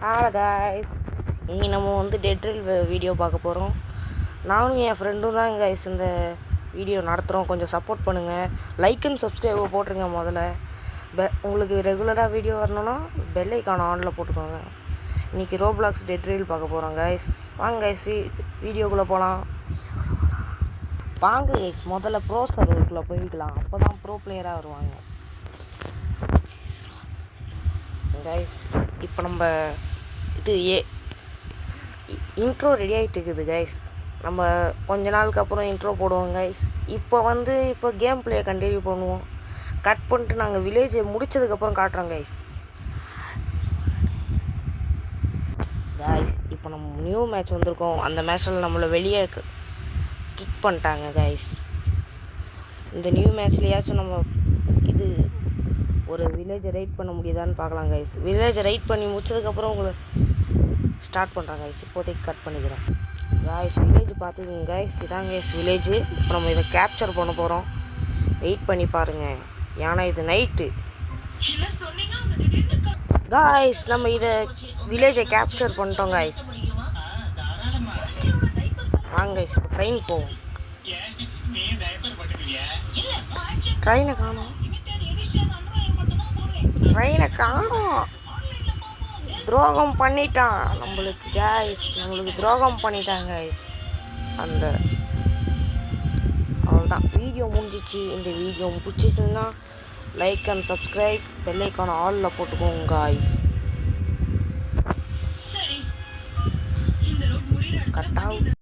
Hello guys, இன்றைக்கி நம்ம வந்து டெட்ரில் வீடியோ பார்க்க போகிறோம். நானும் என் ஃப்ரெண்டும் தான் காய்ஸ் இந்த வீடியோ நடத்துகிறோம். கொஞ்சம் சப்போர்ட் பண்ணுங்கள். லைக் அண்ட் சப்ஸ்கிரைபை போட்டுருங்க. முதல்ல உங்களுக்கு ரெகுலராக வீடியோ வரணுன்னா பெல் ஐக்கான் ஆனில் போட்டுக்கோங்க. இன்றைக்கி ரோப்ளாக்ஸ் டெட்ரில் பார்க்க போகிறோம் காய்ஸ். வாங்க காய்ஸ், வீடியோக்குள்ளே போகலாம். வாங்க காய்ஸ், முதல்ல ப்ரோ சர்வருக்குள்ளே போய்க்கலாம். அப்போ தான் ப்ரோ பிளேயராக வருவாங்க கைஸ். இப்போ நம்ம இது இன்ட்ரோ ரெடி ஆகிட்டு இருக்குது கைஸ். நம்ம கொஞ்ச நாளுக்கு அப்புறம் இன்ட்ரோ போடுவோம் கைஸ். இப்போ கேம் பிளேயை கண்டினியூ பண்ணுவோம். கட் பண்ணிட்டு நாங்கள் வில்லேஜை முடித்ததுக்கப்புறம் காட்டுறோம் கைஸ். இப்போ நம்ம நியூ மேட்ச் வந்திருக்கோம். அந்த மேட்ச்சில் நம்மளை வெளியே கிக் பண்ணிட்டாங்க கைஸ். இந்த நியூ மேட்ச்லையாச்சும் நம்ம ஒரு வில்லேஜை ரைட் பண்ண முடியுதான்னு பார்க்கலாம் கைஸ். வில்லேஜை ரைட் பண்ணி முடிச்சதுக்கப்புறம் உங்களை ஸ்டார்ட் பண்ணுறாங்க கைஸ். இப்போதைக்கு கட் பண்ணிக்கிறேன் கைஸ். வில்லேஜ் பார்த்துக்கோங்க கைஸ். இதான் கைஸ் வில்லேஜ். இப்போ நம்ம இதை கேப்சர் பண்ண போகிறோம். வெயிட் பண்ணி பாருங்கள். ஏன்னா இது நைட்டு கைஸ். நம்ம இதை வில்லேஜை கேப்சர் பண்ணிட்டோம் கைஸ். வாங்க கைஸ், இப்போ ட்ரெயின் போவோம். ட்ரெயினை காணோம். துரோகம் பண்ணிட்டான் நம்மளுக்கு கைஸ். துரோகம் பண்ணிட்டாங்க கைஸ். அவ்வளோதான், வீடியோ முடிஞ்சிச்சு. இந்த வீடியோ பிடிச்சிச்சுன்னா like and subscribe, bell icon ஆலில் போட்டுக்கோங்க கைஸ். Cut out.